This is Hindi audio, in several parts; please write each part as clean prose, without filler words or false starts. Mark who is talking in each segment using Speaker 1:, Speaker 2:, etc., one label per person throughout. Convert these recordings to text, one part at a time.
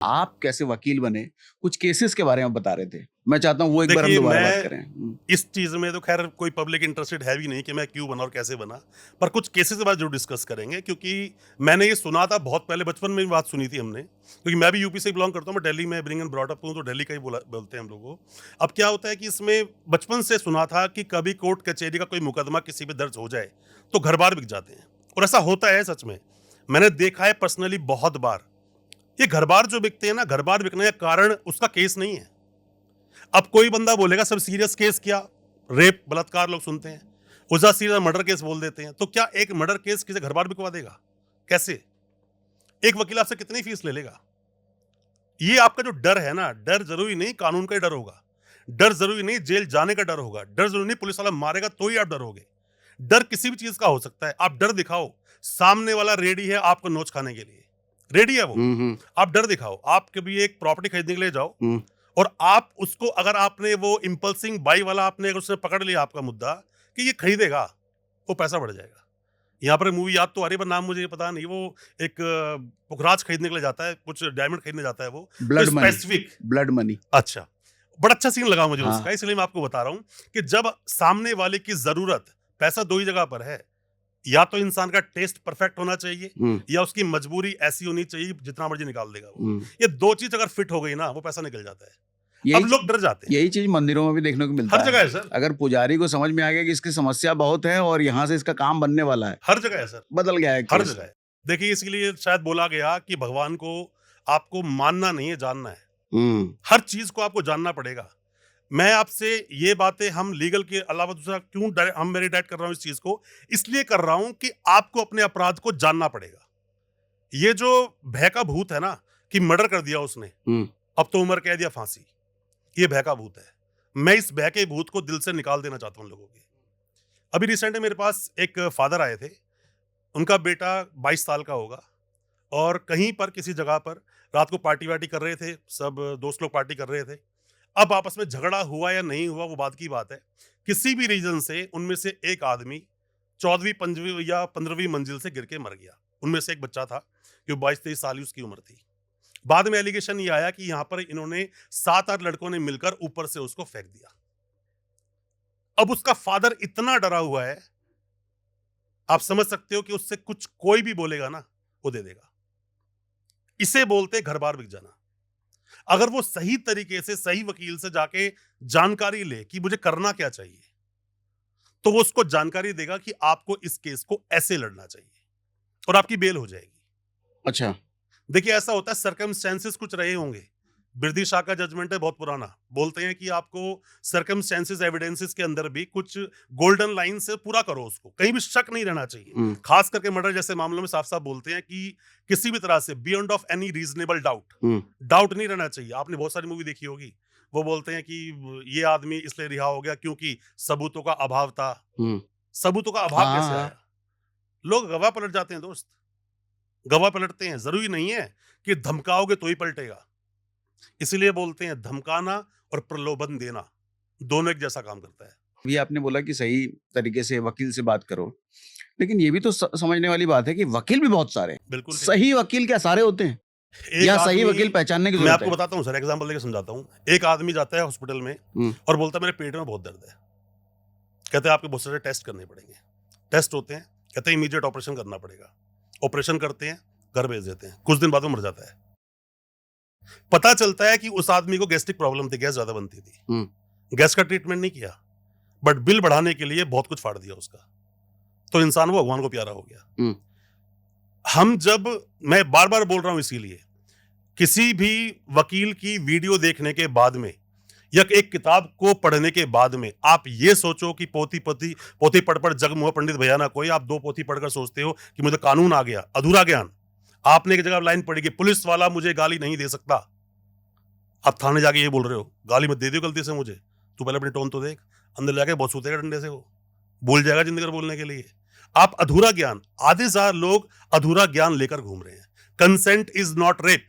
Speaker 1: आप कैसे वकील बने, कुछ केसेस के बारे में बता रहे थे। मैं चाहता हूँ वो एक बार हम
Speaker 2: देखिए,
Speaker 1: दोबारा बात
Speaker 2: मैं
Speaker 1: करें।
Speaker 2: इस चीज़ में तो ख़ैर कोई पब्लिक इंटरेस्टेड है भी नहीं कि मैं क्यों बना और कैसे बना। पर कुछ केसेस के बाद ज़रूर डिस्कस करेंगे, क्योंकि मैंने ये सुना था बहुत पहले, बचपन में भी बात सुनी थी हमने। क्योंकि मैं भी यूपी से बिलॉन्ग करता हूँ, मैं दिल्ली में ब्रिंग एंड ब्रॉट अप हूँ, तो दिल्ली का ही बोलते हैं हम लोग को। अब क्या होता है कि इसमें बचपन से सुना था कि कभी कोर्ट कचहरी का कोई मुकदमा किसी पे दर्ज हो जाए, तो घर-बार बिक जाते हैं, और ऐसा होता है सच में। मैंने देखा है पर्सनली बहुत बार। ये घर-बार जो बिकते हैं ना, घर-बार बिकने का कारण उसका केस नहीं है। अब कोई बंदा बोलेगा सब सीरियस केस क्या, रेप बलात्कार लोग सुनते हैं, उल्टा सीधा मर्डर केस बोल देते हैं। तो क्या एक मर्डर केस किसी घर बार बिकवा देगा? कैसे? एक वकील आपसे कितनी फीस ले लेगा? ये आपका जो डर है ना, डर जरूरी नहीं कानून का ही डर होगा, डर जरूरी नहीं जेल जाने का डर होगा, डर जरूरी नहीं पुलिस वाला मारेगा तो ही आप डरोगे। डर किसी भी चीज का हो सकता है। आप डर दिखाओ, सामने वाला रेडी है आपको नोच खाने के लिए, रेडी है वो।
Speaker 1: हुँ।
Speaker 2: आप डर दिखाओ, आप कभी एक प्रॉपर्टी खरीदने के लिए जाओ,
Speaker 1: हुँ।
Speaker 2: और आप उसको, अगर आपने वो इम्पल्सिंग बाई वाला आपने अगर उसने पकड़ लिया आपका मुद्दा कि ये खरीदेगा, वो पैसा बढ़ जाएगा। यहाँ पर मूवी याद तो आ रही है पर नाम मुझे पता नहीं, वो एक पुखराज खरीदने के लिए जाता है, कुछ डायमंड खरीदने जाता है वो, तो
Speaker 1: blood money,
Speaker 2: specific.
Speaker 1: Blood money.
Speaker 2: अच्छा, बड़ा अच्छा सीन लगा मुझे
Speaker 1: हाँ।
Speaker 2: उसका, इसलिए मैं आपको बता रहा हूँ कि जब सामने वाले की जरूरत, पैसा दो ही जगह पर है, या तो इंसान का टेस्ट परफेक्ट होना चाहिए,
Speaker 1: हुँ।
Speaker 2: या उसकी मजबूरी ऐसी होनी चाहिए जितना मर्जी निकाल देगा वो।
Speaker 1: हुँ।
Speaker 2: ये दो चीज अगर फिट हो गई ना, वो पैसा निकल जाता है।
Speaker 1: यही
Speaker 2: अब लोग डर जाते हैं।
Speaker 1: यही चीज़ मंदिरों में भी देखने को
Speaker 2: हर
Speaker 1: मिलता
Speaker 2: जगह
Speaker 1: है।
Speaker 2: है सर,
Speaker 1: अगर पुजारी को समझ में आ गया कि इसकी समस्या बहुत है और यहाँ से इसका काम बनने वाला है,
Speaker 2: हर जगह है सर,
Speaker 1: बदल गया है
Speaker 2: हर
Speaker 1: केस।
Speaker 2: जगह है। देखिए, इसीलिए शायद बोला गया कि भगवान को आपको मानना नहीं है, जानना है।
Speaker 1: हुँ।
Speaker 2: हर चीज़ को आपको जानना पड़ेगा। मैं आपसे ये बातें हम लीगल के अलावा दूसरा क्यों हम वैलिडेट कर रहा हूँ इस चीज़ को, इसलिए कर रहा हूँ कि आपको अपने अपराध को जानना पड़ेगा। ये जो भय का भूत है ना कि मर्डर कर दिया उसने,
Speaker 1: हुँ।
Speaker 2: अब तो उम्र कैद या फांसी, ये भय का भूत है। मैं इस भय के भूत को दिल से निकाल देना चाहता हूँ लोगों के। अभी रिसेंट में मेरे पास एक फादर आए थे, उनका बेटा 22 साल का होगा, और कहीं पर किसी जगह पर रात को पार्टी वार्टी कर रहे थे, सब दोस्त लोग पार्टी कर रहे थे। अब आपस में झगड़ा हुआ या नहीं हुआ वो बात की बात है। किसी भी रीजन से उनमें से एक आदमी 14वीं 15वीं या 15वीं मंजिल से गिर के मर गया। उनमें से एक बच्चा था, जो 22-23 साल ही उसकी उम्र थी। बाद में एलिगेशन ये आया कि यहाँ पर इन्होंने 7-8 लड़कों ने मिलकर ऊपर से उसको फेंक दिया। अब उसका फादर इतना डरा हुआ है, आप समझ सकते हो कि उससे कुछ कोई भी बोलेगा ना, वो दे देगा। इसे बोलते घर बार बिक जाना। अगर वो सही तरीके से सही वकील से जाके जानकारी ले कि मुझे करना क्या चाहिए, तो वो उसको जानकारी देगा कि आपको इस केस को ऐसे लड़ना चाहिए, और आपकी बेल हो जाएगी।
Speaker 1: अच्छा।
Speaker 2: देखिए, ऐसा होता है, सर्कमस्टेंसेस कुछ रहे होंगे। बिरदी शाह का जजमेंट है बहुत पुराना, बोलते हैं कि आपको सर्कमस्टेंसेस एविडेंसेस के अंदर भी कुछ गोल्डन लाइन से पूरा करो, उसको कहीं भी शक नहीं रहना चाहिए।
Speaker 1: हुँ।
Speaker 2: खास करके मर्डर जैसे मामलों में साफ साफ बोलते हैं कि किसी भी तरह से beyond of any reasonable doubt,
Speaker 1: hmm.
Speaker 2: Doubt नहीं रहना चाहिए। आपने बहुत सारी मूवी देखी होगी, वो बोलते हैं कि ये आदमी इसलिए रिहा हो गया क्योंकि सबूतों का अभाव था।
Speaker 1: हुँ।
Speaker 2: सबूतों का अभाव
Speaker 1: हाँ,
Speaker 2: कैसे
Speaker 1: हाँ।
Speaker 2: आया? लोग गवाह पलट जाते हैं दोस्त, गवाह पलटते हैं। जरूरी नहीं है कि धमकाओगे तो ही पलटेगा। इसीलिए बोलते हैं धमकाना और प्रलोभन देना दोनों एक जैसा काम करता है।
Speaker 1: ये आपने बोला कि सही तरीके से वकील से बात करो। लेकिन ये भी तो समझने वाली बात है कि वकील भी बहुत सारे हैं।
Speaker 2: बिल्कुल ठीक।
Speaker 1: सही वकील क्या सारे होते हैं?
Speaker 2: एक
Speaker 1: या सही
Speaker 2: आदमी,
Speaker 1: वकील पहचानने की
Speaker 2: मैं
Speaker 1: ज़रूरत
Speaker 2: आपको
Speaker 1: है?
Speaker 2: बताता हूँ सर, एग्जांपल देके समझाता हूँ। एक आदमी जाता है हॉस्पिटल में
Speaker 1: हुँ।
Speaker 2: और बोलता है मेरे पेट में बहुत दर्द है। कहते हैं आपके बहुत सारे टेस्ट करने पड़ेंगे। टेस्ट होते हैं, कहते हैं इमीडिएट ऑपरेशन करना पड़ेगा। ऑपरेशन करते हैं, घर भेज देते हैं, कुछ दिन बाद वो मर जाता है। पता चलता है कि उस आदमी को गैस्ट्रिक प्रॉब्लम थी, गैस ज्यादा बनती थी।
Speaker 1: हुँ।
Speaker 2: गैस का ट्रीटमेंट नहीं किया, बट बिल बढ़ाने के लिए बहुत कुछ फाड़ दिया उसका। तो इंसान वो भगवान को प्यारा हो गया।
Speaker 1: हुँ।
Speaker 2: हम जब, मैं बार बार बोल रहा हूं इसीलिए, किसी भी वकील की वीडियो देखने के बाद में या एक किताब को पढ़ने के बाद में आप ये सोचो कि पोथी पढ़ पढ़ जग मोह पंडित भैया ना कोई। आप 2 पोथी पढ़कर सोचते हो कि मुझे कानून आ गया, अधूरा ज्ञान। आपने एक जगह लाइन पढ़ी कि पुलिस वाला मुझे गाली नहीं दे सकता, आप थाने जाके ये बोल रहे हो गाली मत दे दियो गलती से मुझे। तू पहले अपनी टोन तो देख, अंदर जाके बहुत सूतेगा डंडे से, वो भूल जाएगा जिंदगी भर बोलने के लिए। आप अधूरा ज्ञान, आधे से ज्यादा लोग अधूरा ज्ञान लेकर घूम रहे हैं। Consent is not rape,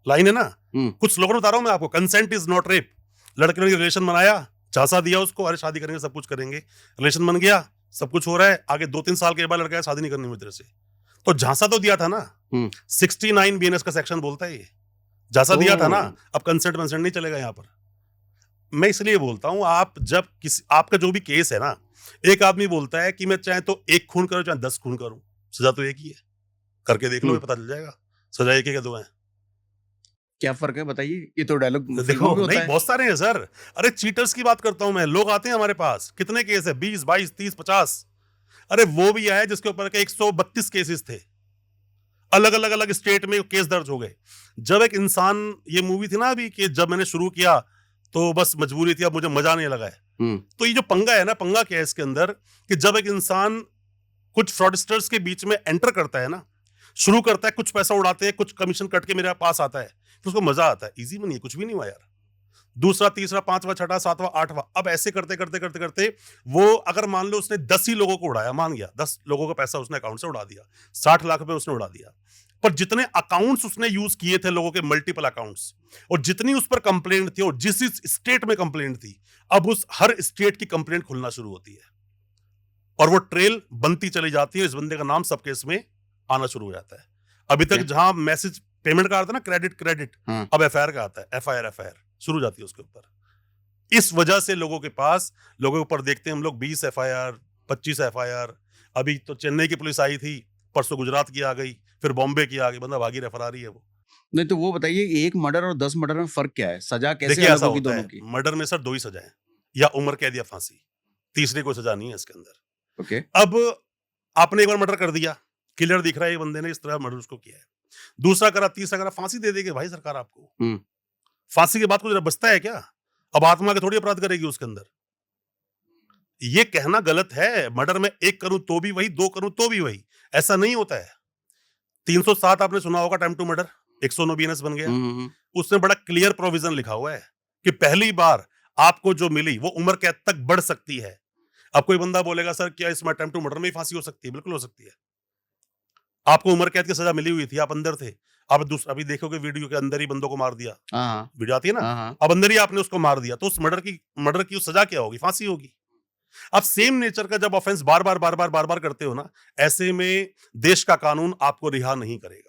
Speaker 2: line है ना।
Speaker 1: हुँ।
Speaker 2: कुछ लोगों ने बता रहा हूं मैं आपको, कंसेंट इज नॉट रेप। लड़के ने रिलेशन बनाया, झांसा दिया उसको, अरे शादी करेंगे, सब कुछ करेंगे, रिलेशन बन गया, सब कुछ हो रहा है, आगे 2-3 साल के बाद लड़का शादी नहीं करनी मुझे तेरे से, तो झांसा तो दिया था ना।
Speaker 1: हुँ।
Speaker 2: 69 बीएनएस का सेक्शन बोलता है ये, जैसा दिया था ना,
Speaker 1: ओह!
Speaker 2: अब कंसेंट वंसेंट नहीं चलेगा यहाँ पर। मैं इसलिए बोलता हूँ, आप जब किसी आपका जो भी केस है ना, एक आदमी बोलता है कि मैं चाहे तो 1 खून करूँ, चाहे 10 खून करूँ, सज़ा तो एक ही है। करके देख लो,
Speaker 1: हुँ,
Speaker 2: पता चल जाएगा। सज़ा एक है क्या 2 है?
Speaker 1: क्या फ़र्क है बताइए? ये तो डायलॉग फ़िल्मों में भी
Speaker 2: देखो
Speaker 1: होता
Speaker 2: नहीं,
Speaker 1: है।
Speaker 2: बहुत सारे हैं सर। अरे चीटर्स की बात करता हूँ मैं, लोग आते हैं हमारे पास, कितने केस है 20, 22, 30, 50। अरे वो भी आए जिसके ऊपर के 132 केसेस थे। अलग-अलग स्टेट में केस दर्ज हो गए। जब एक इंसान, ये मूवी थी ना अभी कि जब मैंने शुरू किया, तो बस मजबूरी थी, अब मुझे मज़ा नहीं लगा है।
Speaker 1: हुँ,
Speaker 2: तो ये जो पंगा है ना, पंगा क्या है इसके अंदर कि जब एक इंसान कुछ फ्रॉडस्टर्स के बीच में एंटर करता है ना, शुरू करता है, कुछ पैसा उड़ाते हैं, कुछ कमीशन कट के मेरे पास आता है, तो उसको मजा आता है। इजी मनी है, कुछ भी नहीं हुआ यार। दूसरा, तीसरा, पांचवा, छठा, सातवां, आठवां, अब ऐसे करते करते करते करते वो, अगर मान लो उसने 10 ही लोगों को उड़ाया, मान गया 10 लोगों का पैसा उसने अकाउंट से उड़ा दिया, 60 लाख रुपए उसने उड़ा दिया, पर जितने अकाउंट्स उसने यूज किए थे, लोगों के मल्टीपल अकाउंट्स, और जितनी उस पर कंप्लेंट थी और जिस स्टेट में कंप्लेंट थी, अब उस हर स्टेट की कंप्लेंट खुलना शुरू होती है और वो ट्रेल बनती चली जाती है। इस बंदे का नाम सब केस में आना शुरू हो जाता है। अभी तक
Speaker 1: क्या?
Speaker 2: जहां मैसेज पेमेंट का आता है ना, क्रेडिट क्रेडिट,
Speaker 1: हाँ,
Speaker 2: अब एफआईआर का आता है, एफआईआर शुरू हो जाती है उसके ऊपर। इस वजह से लोगों के पास, लोगों के ऊपर देखते हैं हम लोग 20 एफआईआर, 25 एफआईआर। अभी तो चेन्नई की पुलिस आई थी, परसों गुजरात की आ गई, फिर बॉम्बे की आ गई, बंदा भागी रहा, फरारी है वो।
Speaker 1: नहीं तो वो बताइए 1 मर्डर और 10 मर्डर में फ़र्क क्या है? सज़ा कैसे
Speaker 2: देखिए
Speaker 1: अलग
Speaker 2: ऐसा
Speaker 1: होगी
Speaker 2: होता
Speaker 1: दोनों
Speaker 2: है,
Speaker 1: की?
Speaker 2: मर्डर में सर 2 ही सजाएं, या उम्र कैद या फांसी, तीसरी कोई सजा नहीं है इसके अंदर।
Speaker 1: ओके,
Speaker 2: अब आपने एक बार मर्डर कर दिया, क्लियर दिख रहा है ये बंदे ने इस तरह मर्डर उसको किया है। दूसरा करा, तीसरा करा, फांसी दे देगी भाई सरकार आपको।
Speaker 1: हुँ,
Speaker 2: फांसी के बाद कुछ बचता है क्या? अब आत्मा के थोड़ी अपराध करेगी उसके अंदर। ये कहना गलत है, मर्डर में 1 करूं तो भी वही, 2 करूं तो भी वही, ऐसा नहीं होता है। 307 आपने सुना होगा, टाइम टू मर्डर, 109 बीएनएस बन गया।
Speaker 1: हुँ, हुँ, हुँ।
Speaker 2: उसमें बड़ा क्लियर प्रोविजन लिखा हुआ है कि पहली बार आपको जो मिली वो उम्र कैद तक बढ़ सकती है। अब कोई बंदा बोलेगा सर क्या इसमें अटेम्प्ट टू मर्डर में ही फांसी हो सकती है? बिल्कुल हो सकती है। आपको उम्र कैद की सजा मिली हुई थी, आप अंदर थे। आप अभी देखोगे वीडियो के अंदर ही बंदों को मार दिया।
Speaker 1: हाँ, हाँ।
Speaker 2: वीडियो आती है ना?
Speaker 1: हाँ, हाँ।
Speaker 2: अब अंदर ही आपने उसको मार दिया, तो उस मर्डर की उस सजा क्या होगी? फांसी होगी। आप सेम नेचर का जब ऑफेंस बार-बार करते हो ना, ऐसे में देश का कानून आपको रिहा नहीं करेगा।